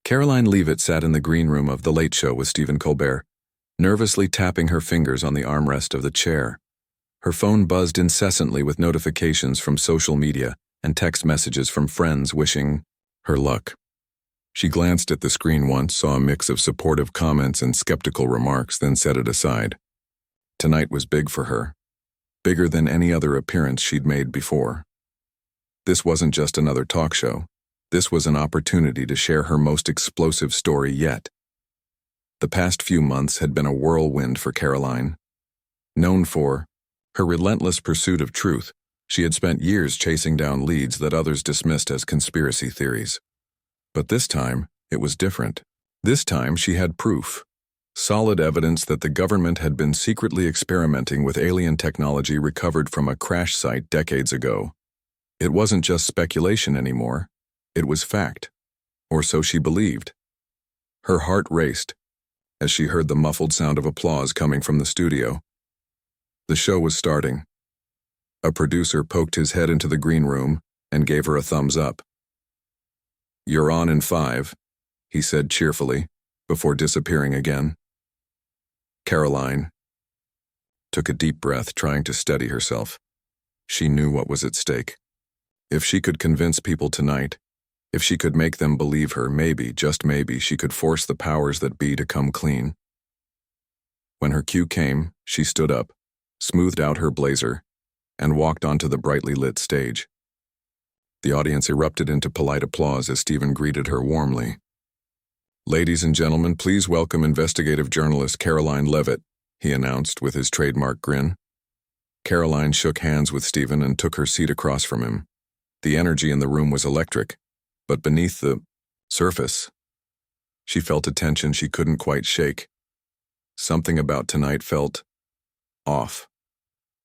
Karoline Leavitt sat in the green room of The Late Show with Stephen Colbert, nervously tapping her fingers on the armrest of the chair. Her phone buzzed incessantly with notifications from social media and text messages from friends wishing her luck. She glanced at the screen once, saw a mix of supportive comments and skeptical remarks, then set it aside. Tonight was big for her, bigger than any other appearance she'd made before. This wasn't just another talk show. This was an opportunity to share her most explosive story yet. The past few months had been a whirlwind for Karoline. Known for her relentless pursuit of truth, she had spent years chasing down leads that others dismissed as conspiracy theories. But this time, it was different. This time, she had proof. Solid evidence that the government had been secretly experimenting with alien technology recovered from a crash site decades ago. It wasn't just speculation anymore. It was fact. Or so she believed. Her heart raced as she heard the muffled sound of applause coming from the studio. The show was starting. A producer poked his head into the green room and gave her a thumbs up. "You're on in 5, he said cheerfully, before disappearing again. Karoline took a deep breath, trying to steady herself. She knew what was at stake. If she could convince people tonight, if she could make them believe her, maybe, just maybe, she could force the powers that be to come clean. When her cue came, she stood up, smoothed out her blazer, and walked onto the brightly lit stage. The audience erupted into polite applause as Stephen greeted her warmly. "Ladies and gentlemen, please welcome investigative journalist Karoline Leavitt," he announced with his trademark grin. Karoline shook hands with Stephen and took her seat across from him. The energy in the room was electric, but beneath the surface, she felt a tension she couldn't quite shake. Something about tonight felt off.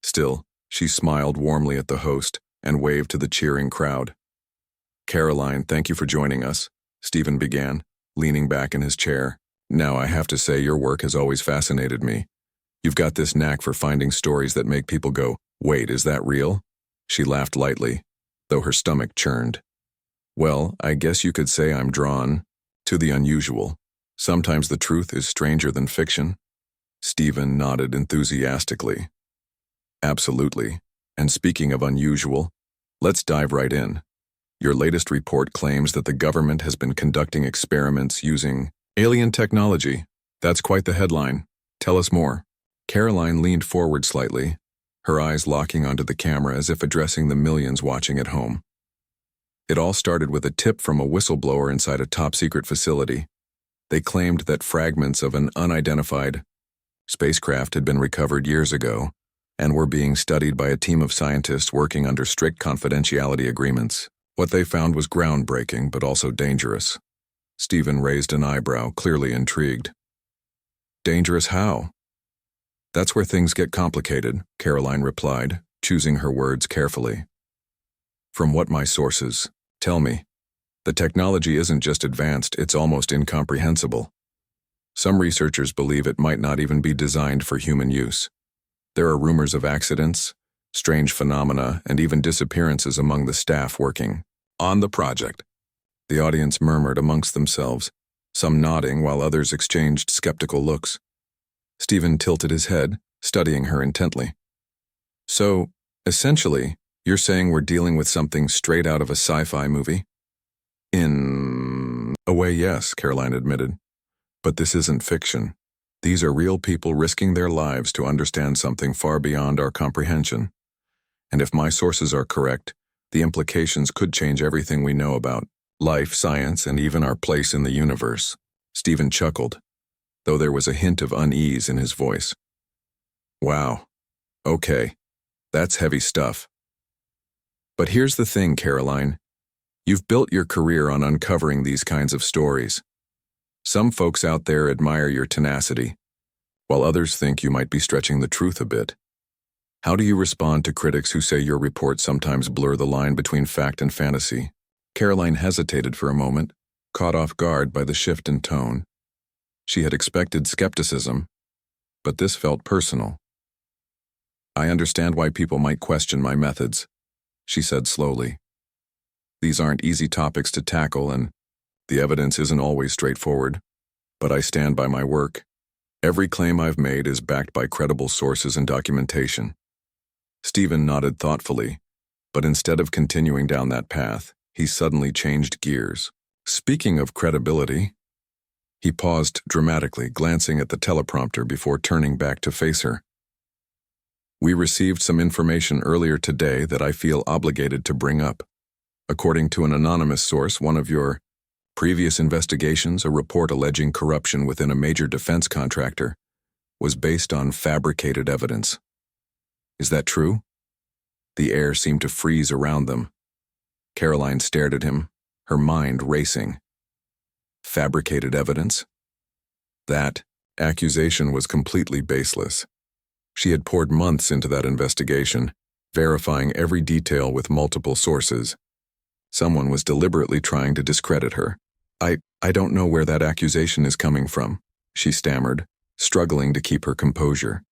Still, she smiled warmly at the host and waved to the cheering crowd. "Karoline, thank you for joining us," Stephen began, leaning back in his chair. "Now, I have to say your work has always fascinated me. You've got this knack for finding stories that make people go, 'Wait, is that real?'" She laughed lightly, though her stomach churned. "Well, I guess you could say I'm drawn to the unusual. Sometimes the truth is stranger than fiction." Stephen nodded enthusiastically. "Absolutely. And speaking of unusual, let's dive right in. Your latest report claims that the government has been conducting experiments using alien technology. That's quite the headline. Tell us more." Karoline leaned forward slightly, her eyes locking onto the camera as if addressing the millions watching at home. It all started with a tip from a whistleblower inside a top-secret facility. They claimed that fragments of an unidentified spacecraft had been recovered years ago and were being studied by a team of scientists working under strict confidentiality agreements. What they found was groundbreaking, but also dangerous. Stephen raised an eyebrow, clearly intrigued. "Dangerous how?" "That's where things get complicated," Karoline replied, choosing her words carefully. "From what my sources tell me, the technology isn't just advanced, it's almost incomprehensible. Some researchers believe it might not even be designed for human use. There are rumors of accidents, strange phenomena, and even disappearances among the staff working on the project." The audience murmured amongst themselves, some nodding while others exchanged skeptical looks. Stephen tilted his head, studying her intently. "So, essentially, you're saying we're dealing with something straight out of a sci-fi movie?" "In a way, yes," Karoline admitted. "But this isn't fiction. These are real people risking their lives to understand something far beyond our comprehension. And if my sources are correct, the implications could change everything we know about life, science, and even our place in the universe." Stephen chuckled, though there was a hint of unease in his voice. "Wow. Okay. That's heavy stuff. But here's the thing, Karoline. You've built your career on uncovering these kinds of stories. Some folks out there admire your tenacity, while others think you might be stretching the truth a bit. How do you respond to critics who say your reports sometimes blur the line between fact and fantasy?" Karoline hesitated for a moment, caught off guard by the shift in tone. She had expected skepticism, but this felt personal. "I understand why people might question my methods," she said slowly. "These aren't easy topics to tackle, and The evidence isn't always straightforward, but I stand by my work. Every claim I've made is backed by credible sources and documentation. Stephen nodded thoughtfully, but instead of continuing down that path, he suddenly changed gears. Speaking of credibility, he paused dramatically, glancing at the teleprompter before turning back to face her. We received some information earlier today that I feel obligated to bring up. According to an anonymous source, one of your previous investigations, a report alleging corruption within a major defense contractor, was based on fabricated evidence. Is that true? The air seemed to freeze around them. Karoline stared at him, her mind racing. Fabricated evidence? That accusation was completely baseless. She had poured months into that investigation, verifying every detail with multiple sources. Someone was deliberately trying to discredit her. I don't know where that accusation is coming from, she stammered, struggling to keep her composure.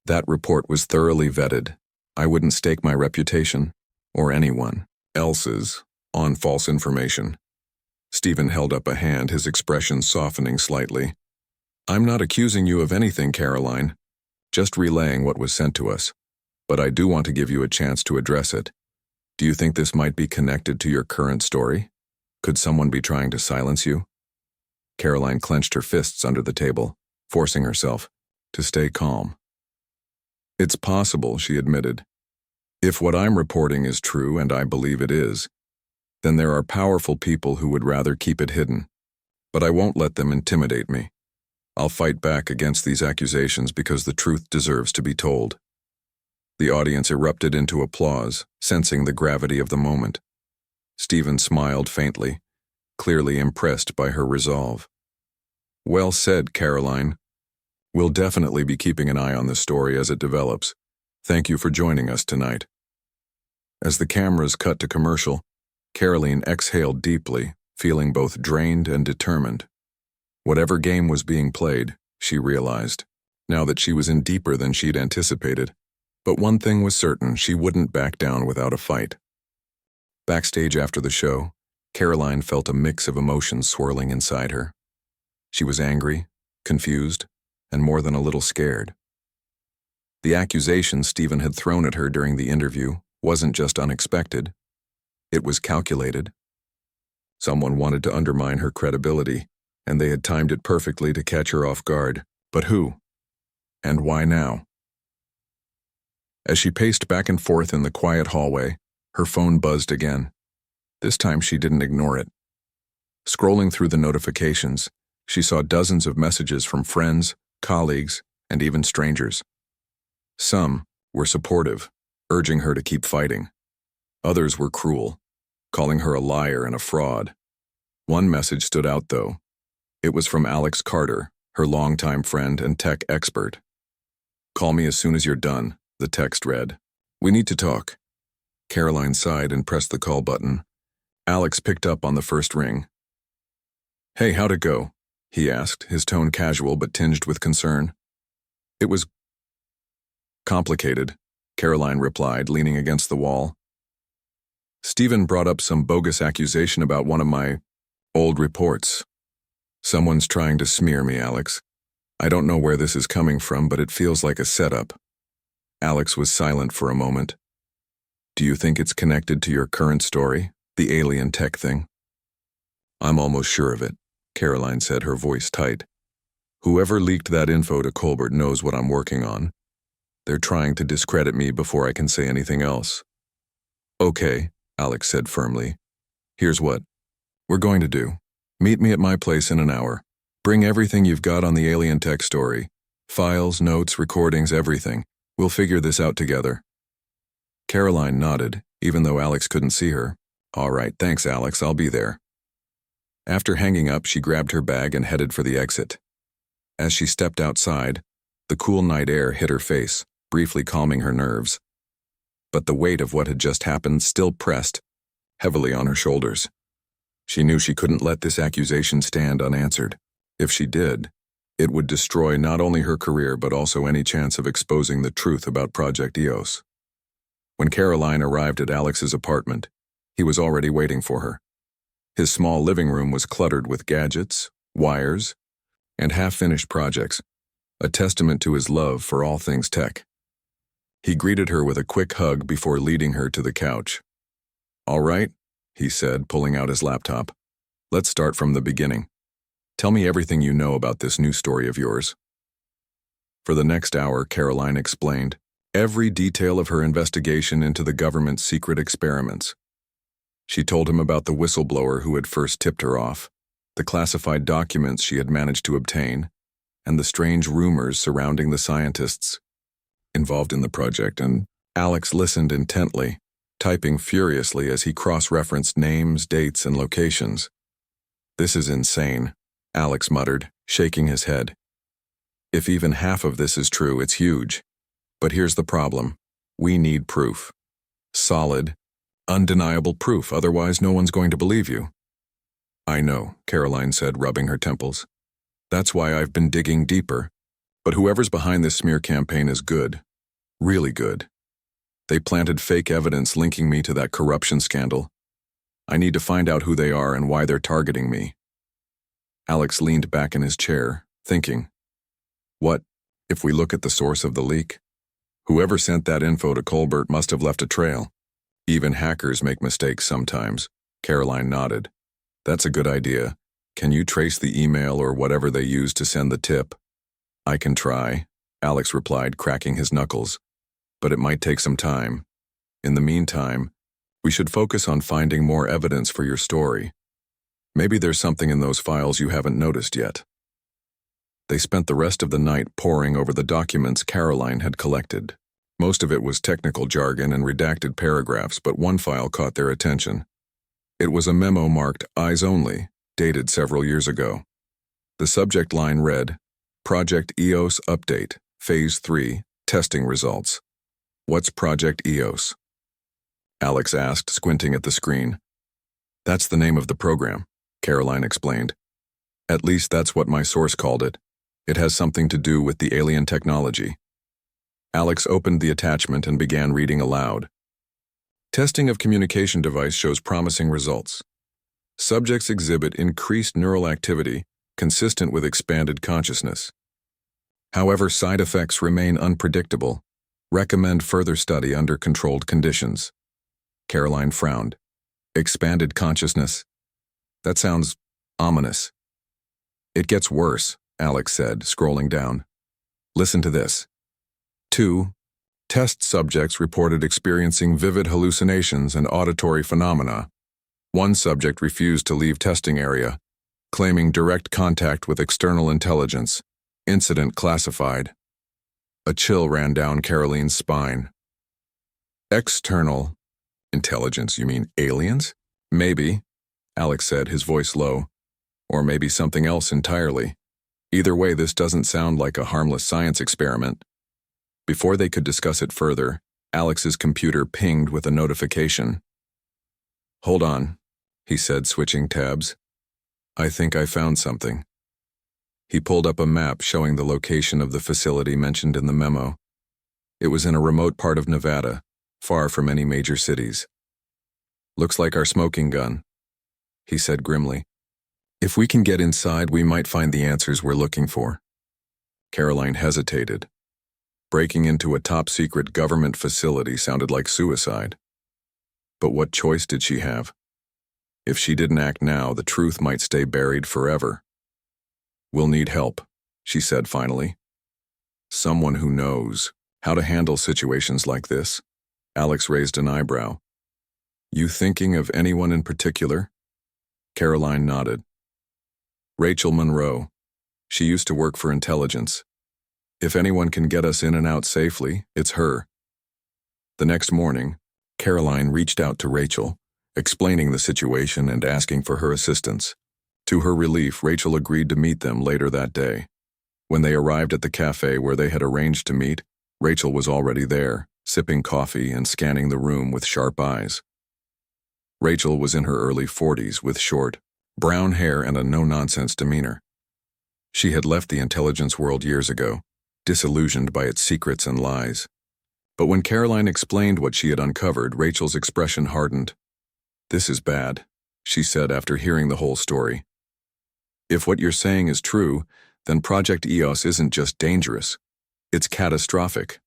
That report was thoroughly vetted. I wouldn't stake my reputation, or anyone else's, on false information. Stephen held up a hand, his expression softening slightly. I'm not accusing you of anything, Karoline. Just relaying what was sent to us. But I do want to give you a chance to address it. Do you think this might be connected to your current story? Could someone be trying to silence you? Karoline clenched her fists under the table, forcing herself to stay calm. It's possible, she admitted. If what I'm reporting is true, and I believe it is, then there are powerful people who would rather keep it hidden. But I won't let them intimidate me. I'll fight back against these accusations because the truth deserves to be told. The audience erupted into applause, sensing the gravity of the moment. Stephen smiled faintly, clearly impressed by her resolve. Well said, Karoline. We'll definitely be keeping an eye on this story as it develops. Thank you for joining us tonight. As the cameras cut to commercial, Karoline exhaled deeply, feeling both drained and determined. Whatever game was being played, she realized, now that she was in deeper than she'd anticipated. But one thing was certain, she wouldn't back down without a fight. Backstage after the show, Karoline felt a mix of emotions swirling inside her. She was angry, confused, and more than a little scared. The accusation Stephen had thrown at her during the interview wasn't just unexpected. It was calculated. Someone wanted to undermine her credibility, and they had timed it perfectly to catch her off guard. But who? And why now? As she paced back and forth in the quiet hallway, her phone buzzed again. This time she didn't ignore it. Scrolling through the notifications, she saw dozens of messages from friends, colleagues, and even strangers. Some were supportive, urging her to keep fighting. Others were cruel, calling her a liar and a fraud. One message stood out, though. It was from Alex Carter, her longtime friend and tech expert. Call me as soon as you're done, the text read. We need to talk. Karoline sighed and pressed the call button. Alex picked up on the first ring. Hey, how'd it go? He asked, his tone casual but tinged with concern. It was complicated, Karoline replied, leaning against the wall. Stephen brought up some bogus accusation about one of my old reports. Someone's trying to smear me, Alex. I don't know where this is coming from, but it feels like a setup. Alex was silent for a moment. Do you think it's connected to your current story, the alien tech thing? I'm almost sure of it, Karoline said, her voice tight. Whoever leaked that info to Colbert knows what I'm working on. They're trying to discredit me before I can say anything else. Okay, Alex said firmly. Here's what we're going to do. Meet me at my place in an hour. Bring everything you've got on the alien tech story. Files, notes, recordings, everything. We'll figure this out together. Karoline nodded, even though Alex couldn't see her. All right, thanks, Alex, I'll be there. After hanging up, she grabbed her bag and headed for the exit. As she stepped outside, the cool night air hit her face, briefly calming her nerves. But the weight of what had just happened still pressed heavily on her shoulders. She knew she couldn't let this accusation stand unanswered. If she did, it would destroy not only her career but also any chance of exposing the truth about Project EOS. When Karoline arrived at Alex's apartment, he was already waiting for her. His small living room was cluttered with gadgets, wires, and half-finished projects, a testament to his love for all things tech. He greeted her with a quick hug before leading her to the couch. "All right," he said, pulling out his laptop. "Let's start from the beginning. Tell me everything you know about this new story of yours." For the next hour, Karoline explained every detail of her investigation into the government's secret experiments. She told him about the whistleblower who had first tipped her off, the classified documents she had managed to obtain, and the strange rumors surrounding the scientists involved in the project, and Alex listened intently, typing furiously as he cross-referenced names, dates, and locations. "This is insane," Alex muttered, shaking his head. "If even half of this is true, it's huge. But here's the problem. We need proof. Solid, undeniable proof, otherwise no one's going to believe you." "I know," Karoline said, rubbing her temples. "That's why I've been digging deeper. But whoever's behind this smear campaign is good. Really good. They planted fake evidence linking me to that corruption scandal. I need to find out who they are and why they're targeting me." Alex leaned back in his chair, thinking, what if we look at the source of the leak? Whoever sent that info to Colbert must have left a trail. Even hackers make mistakes sometimes. Karoline nodded. "That's a good idea. Can you trace the email or whatever they used to send the tip?" "I can try," Alex replied, cracking his knuckles. "But it might take some time. In the meantime, we should focus on finding more evidence for your story. Maybe there's something in those files you haven't noticed yet." They spent the rest of the night poring over the documents Karoline had collected. Most of it was technical jargon and redacted paragraphs, but one file caught their attention. It was a memo marked Eyes Only, dated several years ago. The subject line read, "Project EOS Update, Phase 3, Testing Results." "What's Project EOS?" Alex asked, squinting at the screen. "That's the name of the program," Karoline explained. "At least that's what my source called it. It has something to do with the alien technology." Alex opened the attachment and began reading aloud. "Testing of communication device shows promising results. Subjects exhibit increased neural activity consistent with expanded consciousness. However, side effects remain unpredictable. Recommend further study under controlled conditions." Karoline frowned. "Expanded consciousness? That sounds ominous." "It gets worse," Alex said, scrolling down. "Listen to this. 2. Test subjects reported experiencing vivid hallucinations and auditory phenomena. One subject refused to leave testing area, claiming direct contact with external intelligence. Incident classified." A chill ran down Karoline's spine. "External intelligence, you mean aliens?" "Maybe," Alex said, his voice low. "Or maybe something else entirely. Either way, this doesn't sound like a harmless science experiment." Before they could discuss it further, Alex's computer pinged with a notification. "Hold on," he said, switching tabs. "I think I found something." He pulled up a map showing the location of the facility mentioned in the memo. It was in a remote part of Nevada, far from any major cities. "Looks like our smoking gun," he said grimly. "If we can get inside, we might find the answers we're looking for." Karoline hesitated. Breaking into a top-secret government facility sounded like suicide. But what choice did she have? If she didn't act now, the truth might stay buried forever. "We'll need help," she said finally. "Someone who knows how to handle situations like this." Alex raised an eyebrow. "You thinking of anyone in particular?" Karoline nodded. "Rachel Monroe. She used to work for intelligence. If anyone can get us in and out safely, it's her." The next morning, Karoline reached out to Rachel, explaining the situation and asking for her assistance. To her relief, Rachel agreed to meet them later that day. When they arrived at the cafe where they had arranged to meet, Rachel was already there, sipping coffee and scanning the room with sharp eyes. Rachel was in her early 40s with short, brown hair and a no-nonsense demeanor. She had left the intelligence world years ago, disillusioned by its secrets and lies. But when Karoline explained what she had uncovered, Rachel's expression hardened. "This is bad," she said after hearing the whole story. If what you're saying is true, then Project EOS isn't just dangerous. It's catastrophic.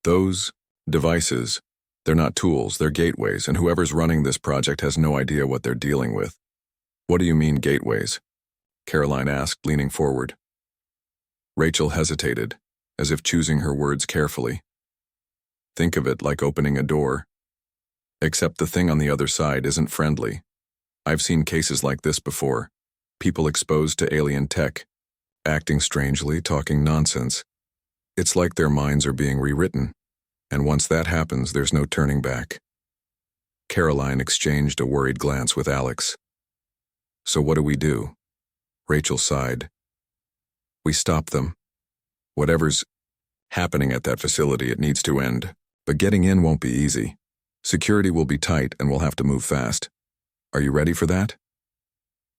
Those devices, they're not tools, they're gateways, and whoever's running this project has no idea what they're dealing with. What do you mean, gateways? Karoline asked, leaning forward. Rachel hesitated, as if choosing her words carefully. Think of it like opening a door. Except the thing on the other side isn't friendly. I've seen cases like this before. People exposed to alien tech, acting strangely, talking nonsense. It's like their minds are being rewritten, and once that happens, there's no turning back. Karoline exchanged a worried glance with Alex. So what do we do? Rachel sighed. We stop them. Whatever's happening at that facility, it needs to end. But getting in won't be easy. Security will be tight and we'll have to move fast. Are you ready for that?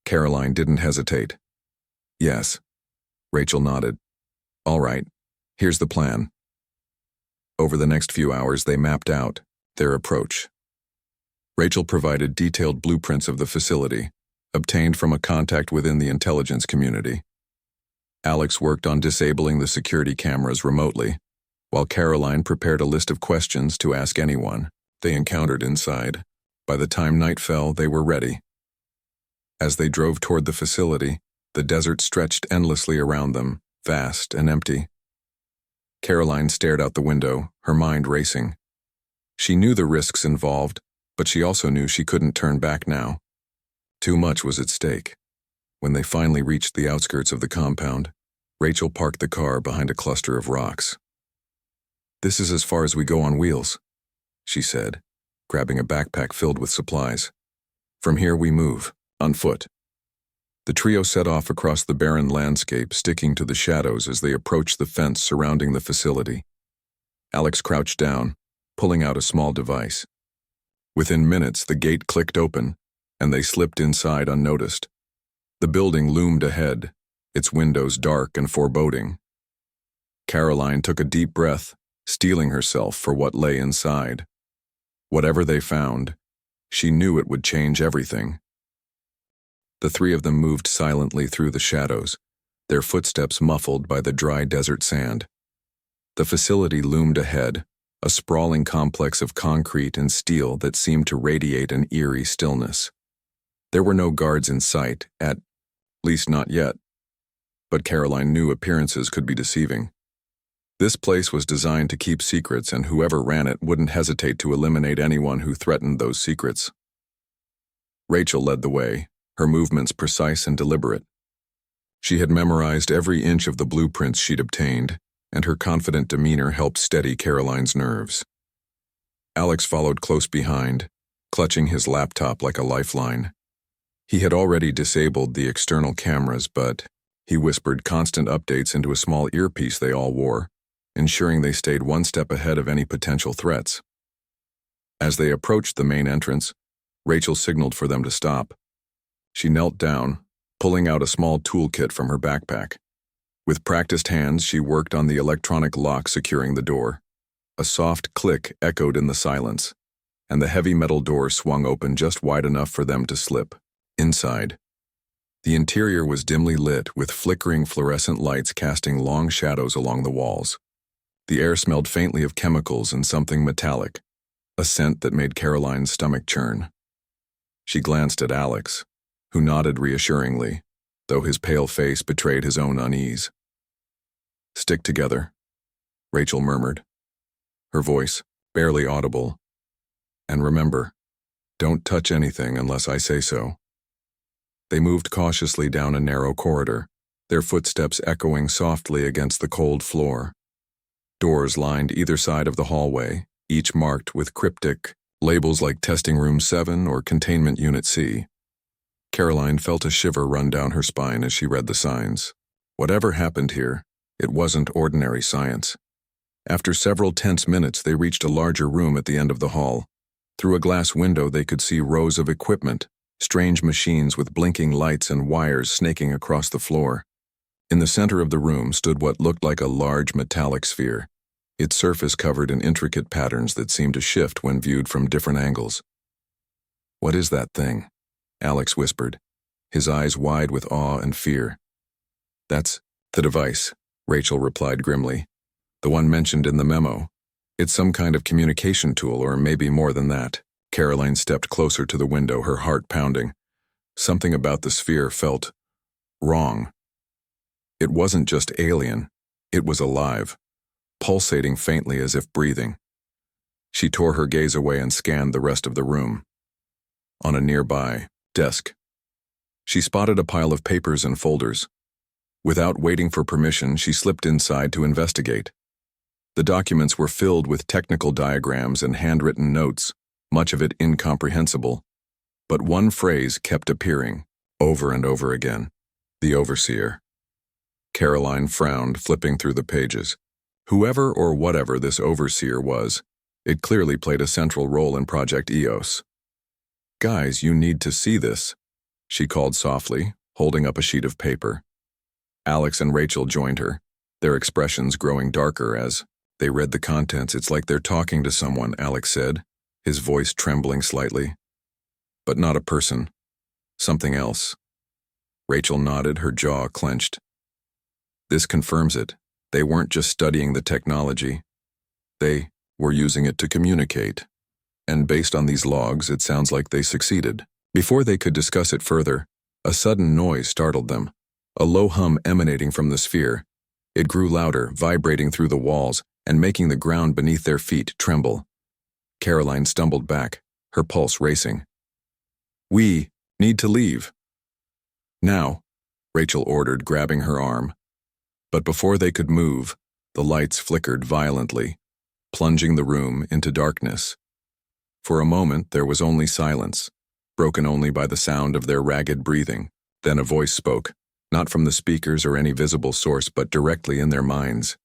Karoline didn't hesitate. Yes. Rachel nodded. All right, here's the plan. Over the next few hours, they mapped out their approach. Rachel provided detailed blueprints of the facility, obtained from a contact within the intelligence community. Alex worked on disabling the security cameras remotely, while Karoline prepared a list of questions to ask anyone they encountered inside. By the time night fell, they were ready. As they drove toward the facility, the desert stretched endlessly around them, vast and empty. Karoline stared out the window, her mind racing. She knew the risks involved, but she also knew she couldn't turn back now. Too much was at stake. When they finally reached the outskirts of the compound, Rachel parked the car behind a cluster of rocks. This is as far as we go on wheels, she said, grabbing a backpack filled with supplies. From here we move, on foot. The trio set off across the barren landscape, sticking to the shadows as they approached the fence surrounding the facility. Alex crouched down, pulling out a small device. Within minutes, the gate clicked open, and they slipped inside unnoticed. The building loomed ahead, its windows dark and foreboding. Karoline took a deep breath, steeling herself for what lay inside. Whatever they found, she knew it would change everything. The three of them moved silently through the shadows, their footsteps muffled by the dry desert sand. The facility loomed ahead, a sprawling complex of concrete and steel that seemed to radiate an eerie stillness. There were no guards in sight, at least not yet. But Karoline knew appearances could be deceiving. This place was designed to keep secrets, and whoever ran it wouldn't hesitate to eliminate anyone who threatened those secrets. Rachel led the way, her movements precise and deliberate. She had memorized every inch of the blueprints she'd obtained, and her confident demeanor helped steady Karoline's nerves. Alex followed close behind, clutching his laptop like a lifeline. He had already disabled the external cameras, but he whispered constant updates into a small earpiece they all wore, ensuring they stayed one step ahead of any potential threats. As they approached the main entrance, Rachel signaled for them to stop. She knelt down, pulling out a small toolkit from her backpack. With practiced hands, she worked on the electronic lock securing the door. A soft click echoed in the silence, and the heavy metal door swung open just wide enough for them to slip. Inside, the interior was dimly lit with flickering fluorescent lights casting long shadows along the walls. The air smelled faintly of chemicals and something metallic, a scent that made Karoline's stomach churn. She glanced at Alex, who nodded reassuringly, though his pale face betrayed his own unease. "Stick together," Rachel murmured, her voice barely audible. "And remember, don't touch anything unless I say so." They moved cautiously down a narrow corridor, their footsteps echoing softly against the cold floor. Doors lined either side of the hallway, each marked with cryptic labels like Testing Room 7 or Containment Unit C. Karoline felt a shiver run down her spine as she read the signs. Whatever happened here, it wasn't ordinary science. After several tense minutes, they reached a larger room at the end of the hall. Through a glass window, they could see rows of equipment, strange machines with blinking lights and wires snaking across the floor. In the center of the room stood what looked like a large metallic sphere, its surface covered in intricate patterns that seemed to shift when viewed from different angles. "What is that thing?" Alex whispered, his eyes wide with awe and fear. That's the device, Rachel replied grimly. The one mentioned in the memo. It's some kind of communication tool, or maybe more than that. Karoline stepped closer to the window, her heart pounding. Something about the sphere felt wrong. It wasn't just alien, it was alive, pulsating faintly as if breathing. She tore her gaze away and scanned the rest of the room. On a nearby desk, she spotted a pile of papers and folders. Without waiting for permission, she slipped inside to investigate. The documents were filled with technical diagrams and handwritten notes, much of it incomprehensible. But one phrase kept appearing, over and over again: the overseer. Karoline frowned, flipping through the pages. Whoever or whatever this overseer was, it clearly played a central role in Project EOS. "Guys, you need to see this," she called softly, holding up a sheet of paper. Alex and Rachel joined her, their expressions growing darker as they read the contents. "It's like they're talking to someone," Alex said, his voice trembling slightly. "But not a person. Something else." Rachel nodded, her jaw clenched. "This confirms it. They weren't just studying the technology. They were using it to communicate. And based on these logs, it sounds like they succeeded." Before they could discuss it further, a sudden noise startled them, a low hum emanating from the sphere. It grew louder, vibrating through the walls and making the ground beneath their feet tremble. Karoline stumbled back, her pulse racing. "We need to leave." "Now," Rachel ordered, grabbing her arm. But before they could move, the lights flickered violently, plunging the room into darkness. For a moment, there was only silence, broken only by the sound of their ragged breathing. Then a voice spoke, not from the speakers or any visible source, but directly in their minds.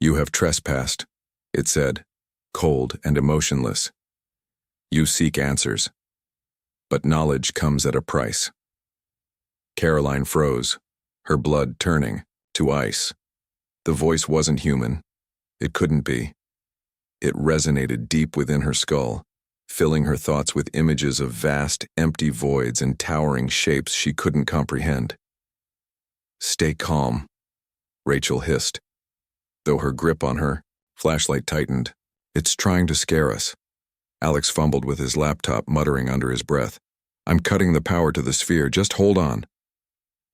"You have trespassed," it said, cold and emotionless. "You seek answers. But knowledge comes at a price." Karoline froze, her blood turning to ice. The voice wasn't human. It couldn't be. It resonated deep within her skull, filling her thoughts with images of vast, empty voids and towering shapes she couldn't comprehend. "Stay calm," Rachel hissed. Though her grip on her flashlight tightened. "It's trying to scare us." Alex fumbled with his laptop, muttering under his breath. "I'm cutting the power to the sphere, just hold on."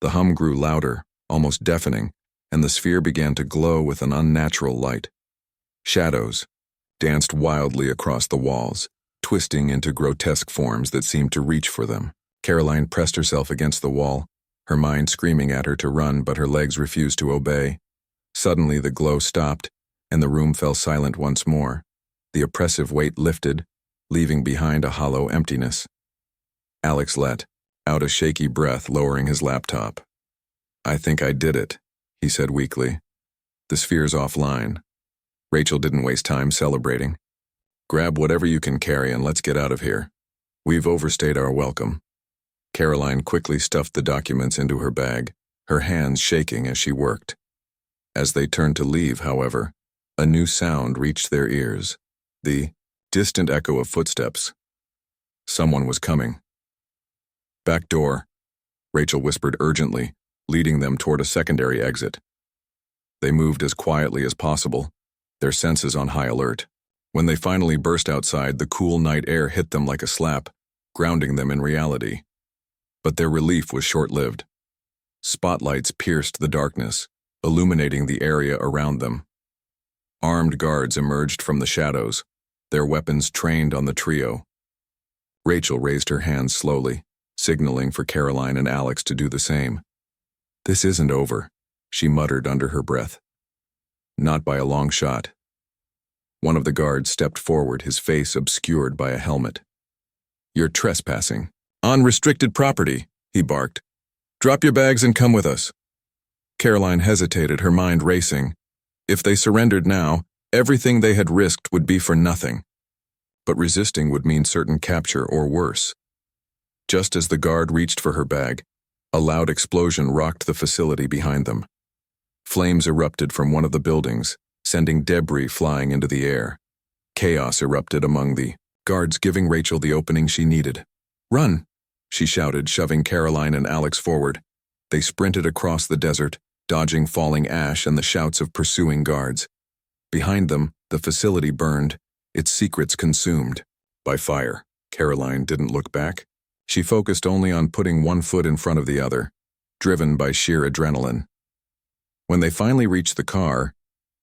The hum grew louder, almost deafening, and the sphere began to glow with an unnatural light. Shadows danced wildly across the walls, twisting into grotesque forms that seemed to reach for them. Karoline pressed herself against the wall, her mind screaming at her to run, but her legs refused to obey. Suddenly the glow stopped, and the room fell silent once more. The oppressive weight lifted, leaving behind a hollow emptiness. Alex let out a shaky breath, lowering his laptop. "I think I did it," he said weakly. "The sphere's offline." Rachel didn't waste time celebrating. "Grab whatever you can carry and let's get out of here. We've overstayed our welcome." Karoline quickly stuffed the documents into her bag, her hands shaking as she worked. As they turned to leave, however, a new sound reached their ears, the distant echo of footsteps. Someone was coming. "Back door," Rachel whispered urgently, leading them toward a secondary exit. They moved as quietly as possible, their senses on high alert. When they finally burst outside, the cool night air hit them like a slap, grounding them in reality. But their relief was short-lived. Spotlights pierced the darkness, illuminating the area around them. Armed guards emerged from the shadows, their weapons trained on the trio. Rachel raised her hands slowly, signaling for Karoline and Alex to do the same. "This isn't over," she muttered under her breath. "Not by a long shot." One of the guards stepped forward, his face obscured by a helmet. "You're trespassing on restricted property," he barked. "Drop your bags and come with us." Karoline hesitated, her mind racing. If they surrendered now, everything they had risked would be for nothing. But resisting would mean certain capture or worse. Just as the guard reached for her bag, a loud explosion rocked the facility behind them. Flames erupted from one of the buildings, sending debris flying into the air. Chaos erupted among the guards, giving Rachel the opening she needed. "Run!" she shouted, shoving Karoline and Alex forward. They sprinted across the desert, dodging falling ash and the shouts of pursuing guards. Behind them, the facility burned, its secrets consumed by fire. Karoline didn't look back. She focused only on putting one foot in front of the other, driven by sheer adrenaline. When they finally reached the car,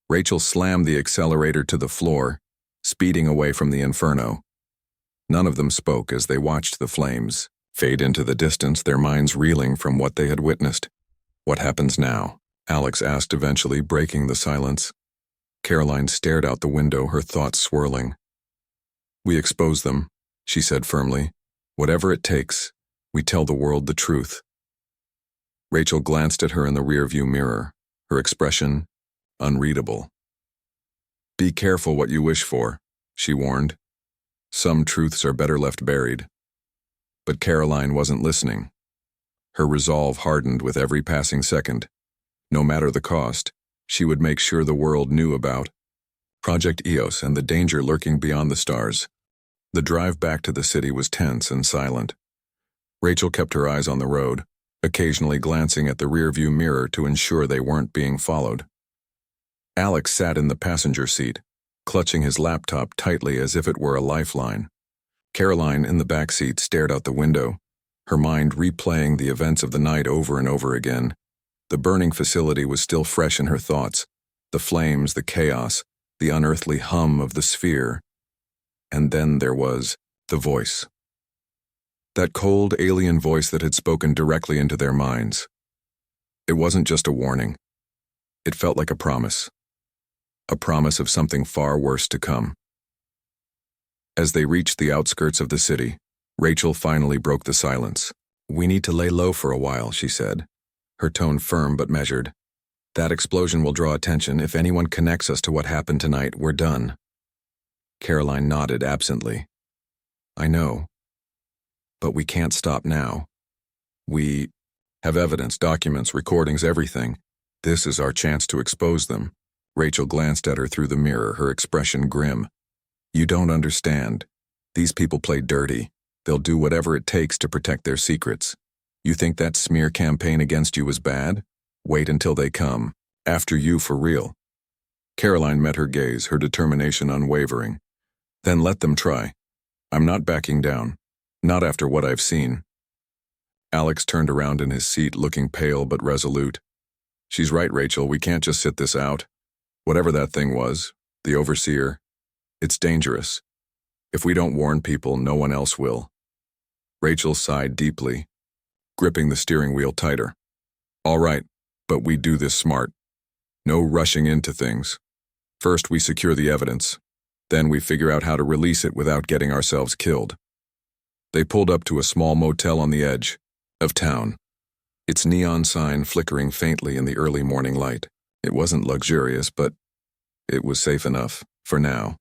Rachel slammed the accelerator to the floor, speeding away from the inferno. None of them spoke as they watched the flames fade into the distance, their minds reeling from what they had witnessed. What happens now? Alex asked eventually, breaking the silence. Karoline stared out the window, her thoughts swirling. We expose them, she said firmly. Whatever it takes, we tell the world the truth. Rachel glanced at her in the rearview mirror, her expression unreadable. Be careful what you wish for, she warned. Some truths are better left buried. But Karoline wasn't listening. Her resolve hardened with every passing second. No matter the cost, she would make sure the world knew about Project EOS and the danger lurking beyond the stars. The drive back to the city was tense and silent. Rachel kept her eyes on the road, occasionally glancing at the rearview mirror to ensure they weren't being followed. Alex sat in the passenger seat, clutching his laptop tightly as if it were a lifeline. Karoline in the back seat stared out the window, her mind replaying the events of the night over and over again. The burning facility was still fresh in her thoughts, the flames, the chaos, the unearthly hum of the sphere. And then there was the voice. That cold, alien voice that had spoken directly into their minds. It wasn't just a warning. It felt like a promise of something far worse to come. As they reached the outskirts of the city, Rachel finally broke the silence. We need to lay low for a while, she said, her tone firm but measured. That explosion will draw attention. If anyone connects us to what happened tonight, we're done. Karoline nodded absently. I know. But we can't stop now. We have evidence, documents, recordings, everything. This is our chance to expose them. Rachel glanced at her through the mirror, her expression grim. You don't understand. These people play dirty. They'll do whatever it takes to protect their secrets. You think that smear campaign against you was bad? Wait until they come. After you for real. Karoline met her gaze, her determination unwavering. Then let them try. I'm not backing down. Not after what I've seen. Alex turned around in his seat, looking pale but resolute. She's right, Rachel. We can't just sit this out. Whatever that thing was, the overseer, it's dangerous. If we don't warn people, no one else will. Rachel sighed deeply, gripping the steering wheel tighter. All right, but we do this smart. No rushing into things. First, we secure the evidence. Then we figure out how to release it without getting ourselves killed. They pulled up to a small motel on the edge of town, its neon sign flickering faintly in the early morning light. It wasn't luxurious, but it was safe enough, for now.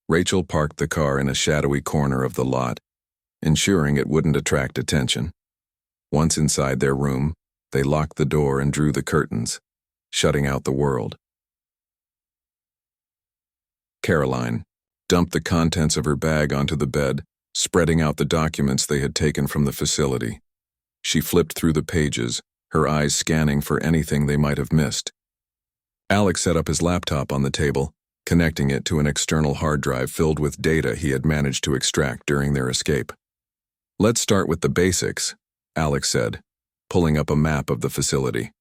Rachel parked the car in a shadowy corner of the lot, ensuring it wouldn't attract attention. Once inside their room, they locked the door and drew the curtains, shutting out the world. Karoline dumped the contents of her bag onto the bed, spreading out the documents they had taken from the facility. She flipped through the pages, her eyes scanning for anything they might have missed. Alex set up his laptop on the table, connecting it to an external hard drive filled with data he had managed to extract during their escape. Let's start with the basics, Alex said, pulling up a map of the facility.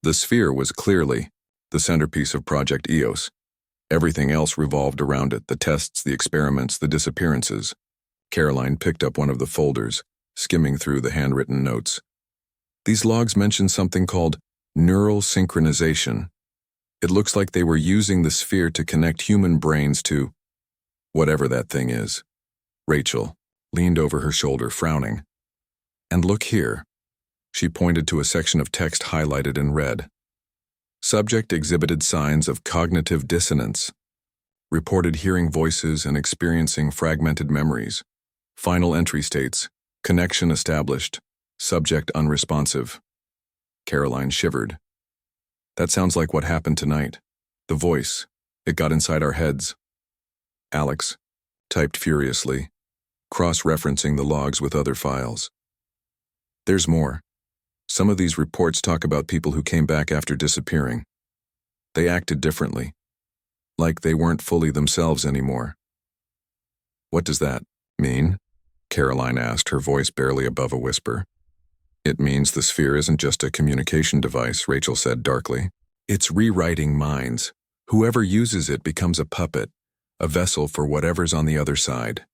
The sphere was clearly the centerpiece of Project EOS. Everything else revolved around it, the tests, the experiments, the disappearances. Karoline picked up one of the folders, skimming through the handwritten notes. These logs mention something called neural synchronization. It looks like they were using the sphere to connect human brains to whatever that thing is. Rachel leaned over her shoulder, frowning. And look here. She pointed to a section of text highlighted in red. Subject exhibited signs of cognitive dissonance. Reported hearing voices and experiencing fragmented memories. Final entry states, connection established, subject unresponsive. Karoline shivered. That sounds like what happened tonight. The voice, it got inside our heads. Alex typed furiously. cross-referencing the logs with other files. There's more. Some of these reports talk about people who came back after disappearing. They acted differently, like they weren't fully themselves anymore. What does that mean? Karoline asked, her voice barely above a whisper. It means the sphere isn't just a communication device, Rachel said darkly. It's rewriting minds. Whoever uses it becomes a puppet, a vessel for whatever's on the other side.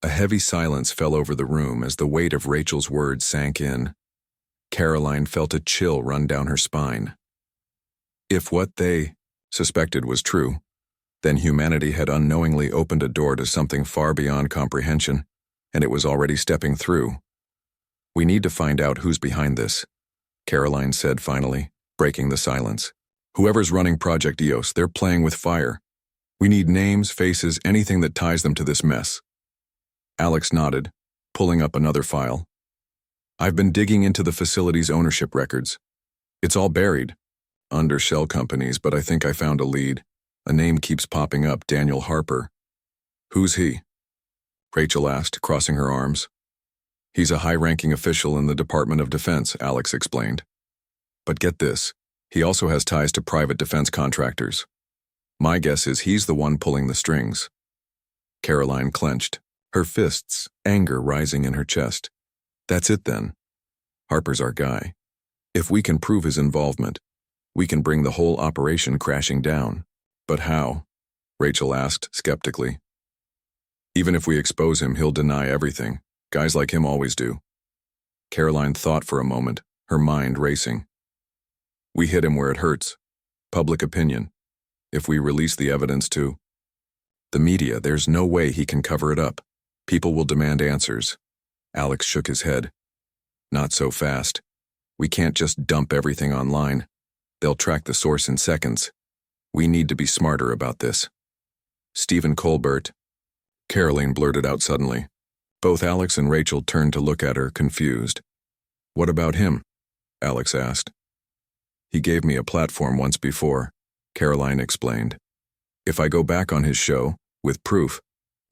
A heavy silence fell over the room as the weight of Rachel's words sank in. Karoline felt a chill run down her spine. If what they suspected was true, then humanity had unknowingly opened a door to something far beyond comprehension, and it was already stepping through. We need to find out who's behind this, Karoline said finally, breaking the silence. Whoever's running Project EOS, they're playing with fire. We need names, faces, anything that ties them to this mess. Alex nodded, pulling up another file. I've been digging into the facility's ownership records. It's all buried, under shell companies, but I think I found a lead. A name keeps popping up, Daniel Harper. Who's he? Rachel asked, crossing her arms. He's a high-ranking official in the Department of Defense, Alex explained. But get this, he also has ties to private defense contractors. My guess is he's the one pulling the strings. Karoline clenched, her fists, anger rising in her chest. That's it then. Harper's our guy. If we can prove his involvement, we can bring the whole operation crashing down. But how? Rachel asked skeptically. Even if we expose him, he'll deny everything. Guys like him always do. Karoline thought for a moment, her mind racing. We hit him where it hurts. Public opinion. If we release the evidence to the media, there's no way he can cover it up. People will demand answers. Alex shook his head. Not so fast. We can't just dump everything online. They'll track the source in seconds. We need to be smarter about this. Stephen Colbert. Karoline blurted out suddenly. Both Alex and Rachel turned to look at her, confused. What about him? Alex asked. He gave me a platform once before, Karoline explained. If I go back on his show, with proof,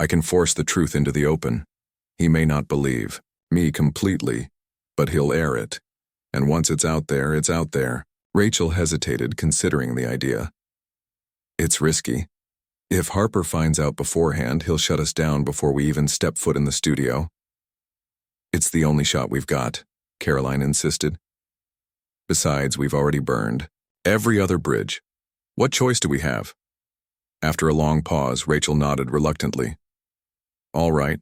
I can force the truth into the open. He may not believe me completely, but he'll air it. And once it's out there, it's out there. Rachel hesitated, considering the idea. It's risky. If Harper finds out beforehand, he'll shut us down before we even step foot in the studio. It's the only shot we've got, Karoline insisted. Besides, we've already burned every other bridge. What choice do we have? After a long pause, Rachel nodded reluctantly. All right,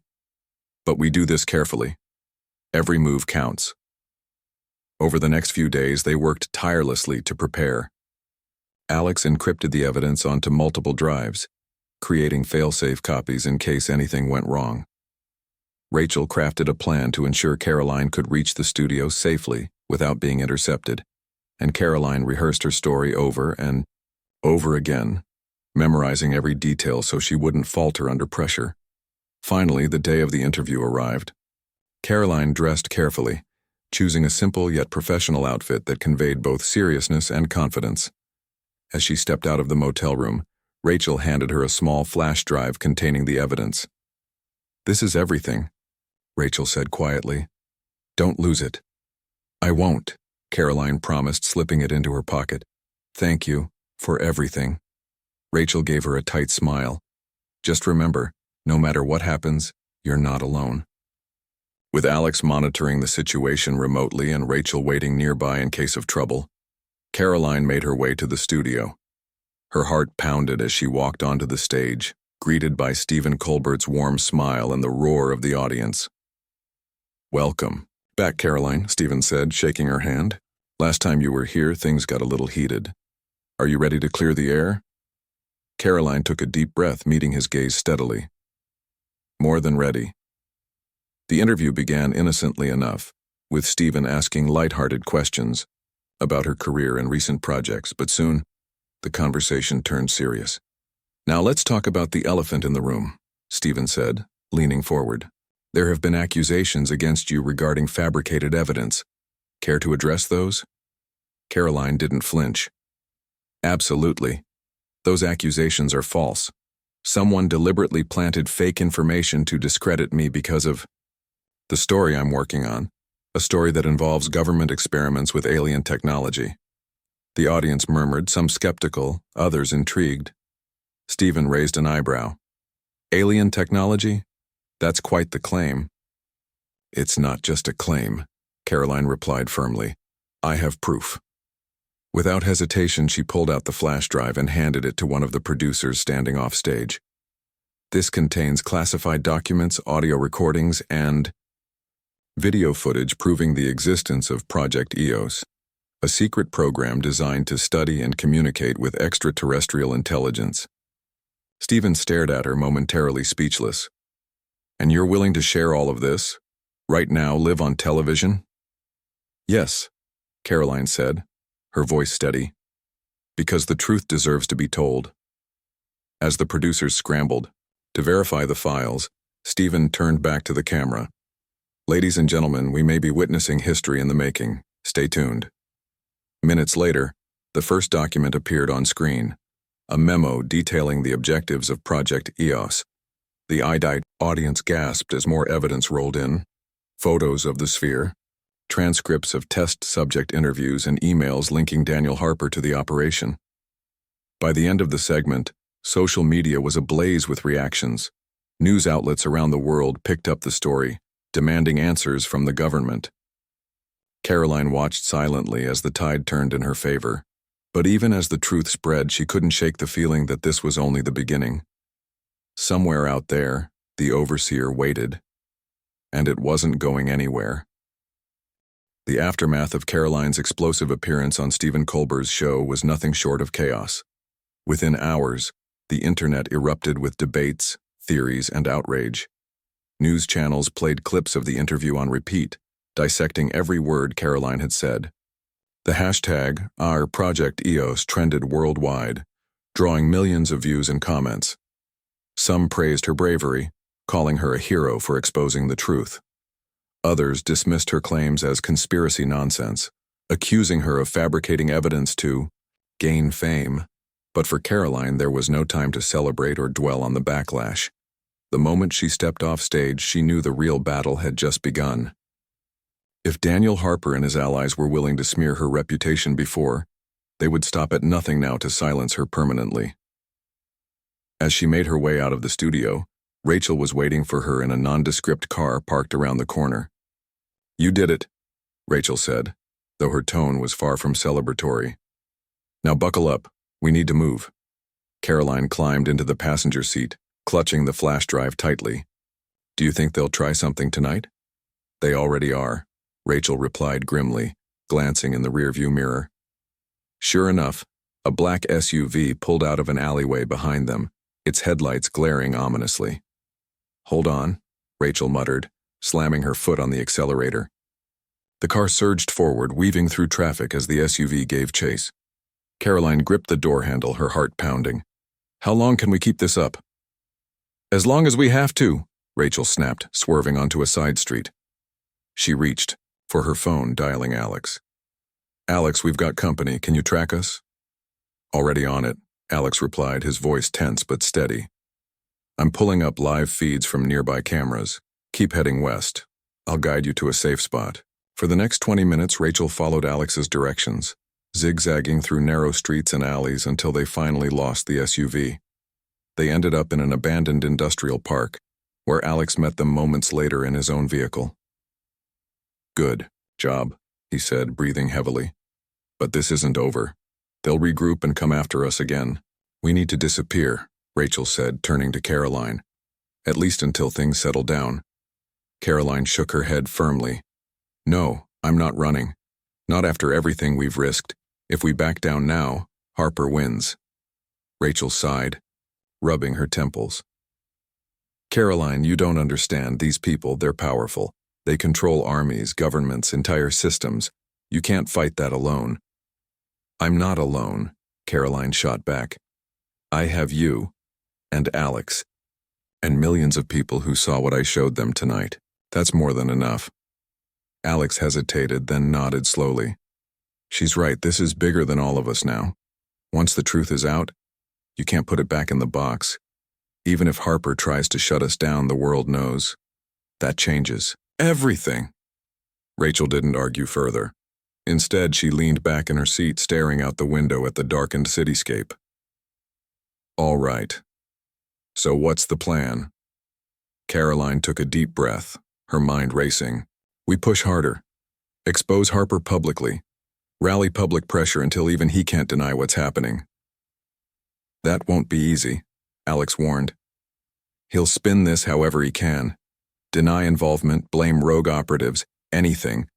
but we do this carefully. Every move counts. Over the next few days, they worked tirelessly to prepare. Alex encrypted the evidence onto multiple drives, creating fail-safe copies in case anything went wrong. Rachel crafted a plan to ensure Karoline could reach the studio safely without being intercepted, and Karoline rehearsed her story over and over again, memorizing every detail so she wouldn't falter under pressure. Finally, the day of the interview arrived. Karoline dressed carefully, choosing a simple yet professional outfit that conveyed both seriousness and confidence. As she stepped out of the motel room, Rachel handed her a small flash drive containing the evidence. This is everything, Rachel said quietly. Don't lose it. I won't, Karoline promised, slipping it into her pocket. Thank you for everything. Rachel gave her a tight smile. Just remember, no matter what happens, you're not alone. With Alex monitoring the situation remotely and Rachel waiting nearby in case of trouble, Karoline made her way to the studio. Her heart pounded as she walked onto the stage, greeted by Stephen Colbert's warm smile and the roar of the audience. Welcome back, Karoline, Stephen said, shaking her hand. Last time you were here, things got a little heated. Are you ready to clear the air? Karoline took a deep breath, meeting his gaze steadily. More than ready. The interview began innocently enough, with Stephen asking light-hearted questions about her career and recent projects, but soon, the conversation turned serious. Now let's talk about the elephant in the room, Stephen said, leaning forward. There have been accusations against you regarding fabricated evidence. Care to address those? Karoline didn't flinch. Absolutely. Those accusations are false, Someone deliberately planted fake information to discredit me because of the story I'm working on, a story that involves government experiments with alien technology. The audience murmured, some skeptical, others intrigued. Stephen raised an eyebrow. Alien technology? That's quite the claim. It's not just a claim, Karoline replied firmly. I have proof. Without hesitation, she pulled out the flash drive and handed it to one of the producers standing off stage. This contains classified documents, audio recordings, and video footage proving the existence of Project EOS, a secret program designed to study and communicate with extraterrestrial intelligence. Stephen stared at her, momentarily speechless. And you're willing to share all of this? Right now, live on television? Yes, Karoline said, her voice steady. Because the truth deserves to be told. As the producers scrambled to verify the files, Stephen turned back to the camera. Ladies and gentlemen, we may be witnessing history in the making. Stay tuned. Minutes later, the first document appeared on screen, a memo detailing the objectives of Project EOS. The audience gasped as more evidence rolled in. Photos of the sphere, transcripts of test subject interviews, and emails linking Daniel Harper to the operation. By the end of the segment, social media was ablaze with reactions. News outlets around the world picked up the story, demanding answers from the government. Karoline watched silently as the tide turned in her favor. But even as the truth spread, she couldn't shake the feeling that this was only the beginning. Somewhere out there, the overseer waited. And it wasn't going anywhere. The aftermath of Karoline's explosive appearance on Stephen Colbert's show was nothing short of chaos. Within hours, the internet erupted with debates, theories, and outrage. News channels played clips of the interview on repeat, dissecting every word Karoline had said. The hashtag, #OurProjectEOS, trended worldwide, drawing millions of views and comments. Some praised her bravery, calling her a hero for exposing the truth. Others dismissed her claims as conspiracy nonsense, accusing her of fabricating evidence to gain fame. But for Karoline, there was no time to celebrate or dwell on the backlash. The moment she stepped off stage, she knew the real battle had just begun. If Daniel Harper and his allies were willing to smear her reputation before, they would stop at nothing now to silence her permanently. As she made her way out of the studio, Rachel was waiting for her in a nondescript car parked around the corner. You did it, Rachel said, though her tone was far from celebratory. Now buckle up, we need to move. Karoline climbed into the passenger seat, clutching the flash drive tightly. Do you think they'll try something tonight? They already are, Rachel replied grimly, glancing in the rearview mirror. Sure enough, a black SUV pulled out of an alleyway behind them, its headlights glaring ominously. Hold on, Rachel muttered, slamming her foot on the accelerator. The car surged forward, weaving through traffic as the SUV gave chase. Karoline gripped the door handle, her heart pounding. How long can we keep this up? As long as we have to, Rachel snapped, swerving onto a side street. She reached for her phone, dialing Alex. Alex, we've got company. Can you track us? Already on it, Alex replied, his voice tense but steady. I'm pulling up live feeds from nearby cameras. Keep heading west. I'll guide you to a safe spot. For the next 20 minutes, Rachel followed Alex's directions, zigzagging through narrow streets and alleys until they finally lost the SUV. They ended up in an abandoned industrial park, where Alex met them moments later in his own vehicle. Good job, he said, breathing heavily. But this isn't over. They'll regroup and come after us again. We need to disappear, Rachel said, turning to Karoline. At least until things settle down. Karoline shook her head firmly. No, I'm not running. Not after everything we've risked. If we back down now, Harper wins. Rachel sighed, rubbing her temples. Karoline, you don't understand. These people, they're powerful. They control armies, governments, entire systems. You can't fight that alone. I'm not alone, Karoline shot back. I have you, and Alex, and millions of people who saw what I showed them tonight. That's more than enough. Alex hesitated, then nodded slowly. She's right, this is bigger than all of us now. Once the truth is out, you can't put it back in the box. Even if Harper tries to shut us down, the world knows. That changes everything. Rachel didn't argue further. Instead, she leaned back in her seat, staring out the window at the darkened cityscape. All right. So what's the plan? Karoline took a deep breath, her mind racing. We push harder. Expose Harper publicly. Rally public pressure until even he can't deny what's happening. That won't be easy, Alex warned. He'll spin this however he can. Deny involvement, blame rogue operatives, anything,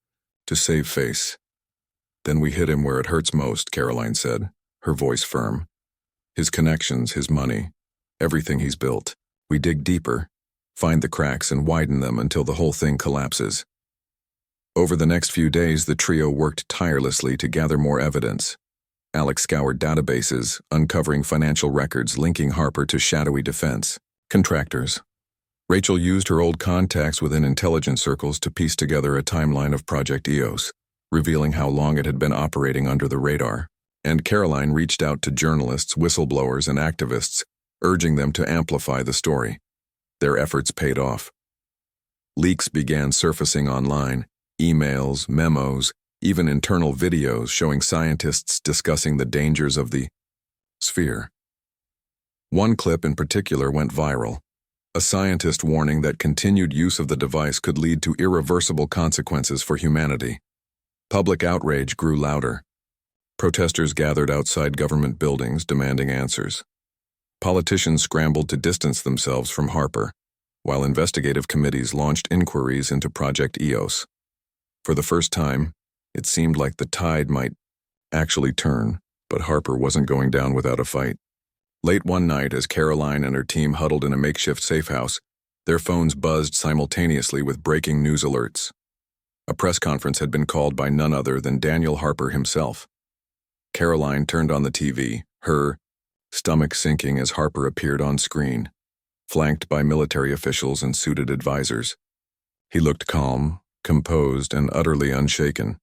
to save face. Then we hit him where it hurts most, Karoline said, her voice firm. His connections, his money, everything he's built. We dig deeper, find the cracks and widen them until the whole thing collapses. Over the next few days, the trio worked tirelessly to gather more evidence. Alex scoured databases, uncovering financial records linking Harper to shadowy defense contractors. Rachel used her old contacts within intelligence circles to piece together a timeline of Project EOS, revealing how long it had been operating under the radar. And Karoline reached out to journalists, whistleblowers, and activists, urging them to amplify the story. Their efforts paid off. Leaks began surfacing online, emails, memos, even internal videos showing scientists discussing the dangers of the sphere. One clip in particular went viral, a scientist warning that continued use of the device could lead to irreversible consequences for humanity. Public outrage grew louder. Protesters gathered outside government buildings demanding answers. Politicians scrambled to distance themselves from Harper, while investigative committees launched inquiries into Project EOS. For the first time, it seemed like the tide might actually turn, but Harper wasn't going down without a fight. Late one night, as Karoline and her team huddled in a makeshift safe house, their phones buzzed simultaneously with breaking news alerts. A press conference had been called by none other than Daniel Harper himself. Karoline turned on the TV, her stomach sinking as Harper appeared on screen, flanked by military officials and suited advisors. He looked calm, composed, and utterly unshaken.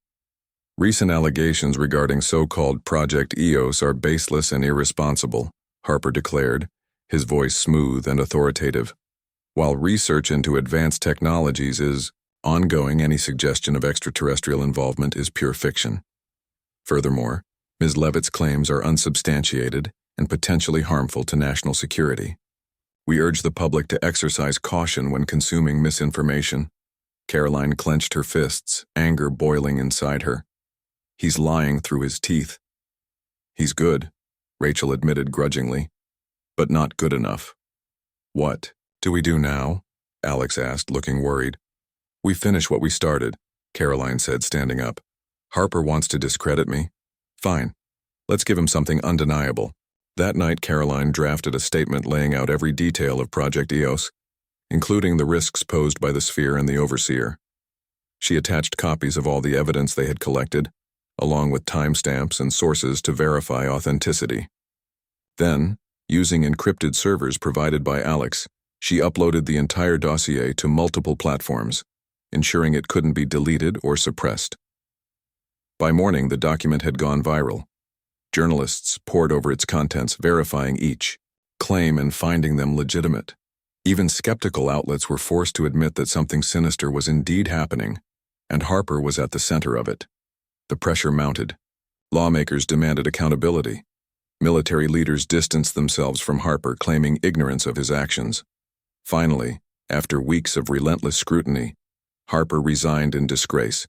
Recent allegations regarding so-called Project EOS are baseless and irresponsible, Harper declared, his voice smooth and authoritative. While research into advanced technologies is ongoing, any suggestion of extraterrestrial involvement is pure fiction. Furthermore, Ms. Leavitt's claims are unsubstantiated and potentially harmful to national security. We urge the public to exercise caution when consuming misinformation. Karoline clenched her fists, anger boiling inside her. He's lying through his teeth. He's good, Rachel admitted grudgingly, but not good enough. What do we do now? Alex asked, looking worried. We finish what we started, Karoline said, standing up. Harper wants to discredit me. Fine. Let's give him something undeniable. That night, Karoline drafted a statement laying out every detail of Project EOS, including the risks posed by the Sphere and the Overseer. She attached copies of all the evidence they had collected, along with timestamps and sources to verify authenticity. Then, using encrypted servers provided by Alex, she uploaded the entire dossier to multiple platforms, ensuring it couldn't be deleted or suppressed. By morning, the document had gone viral. Journalists pored over its contents, verifying each claim and finding them legitimate. Even skeptical outlets were forced to admit that something sinister was indeed happening, and Harper was at the center of it. The pressure mounted. Lawmakers demanded accountability. Military leaders distanced themselves from Harper, claiming ignorance of his actions. Finally, after weeks of relentless scrutiny, Harper resigned in disgrace,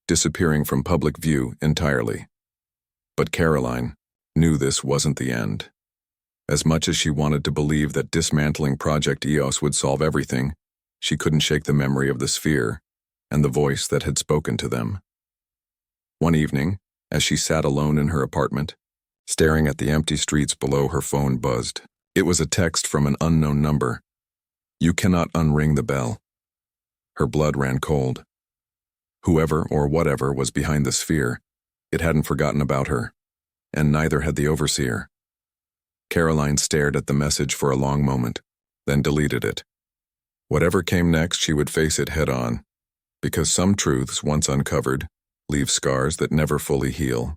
disappearing from public view entirely. But Karoline knew this wasn't the end. As much as she wanted to believe that dismantling Project EOS would solve everything, she couldn't shake the memory of the Sphere and the voice that had spoken to them. One evening, as she sat alone in her apartment, staring at the empty streets below, her phone buzzed. It was a text from an unknown number. You cannot unring the bell. Her blood ran cold. Whoever or whatever was behind the Sphere, it hadn't forgotten about her, and neither had the Overseer. Karoline stared at the message for a long moment, then deleted it. Whatever came next, she would face it head-on, because some truths, once uncovered, leave scars that never fully heal.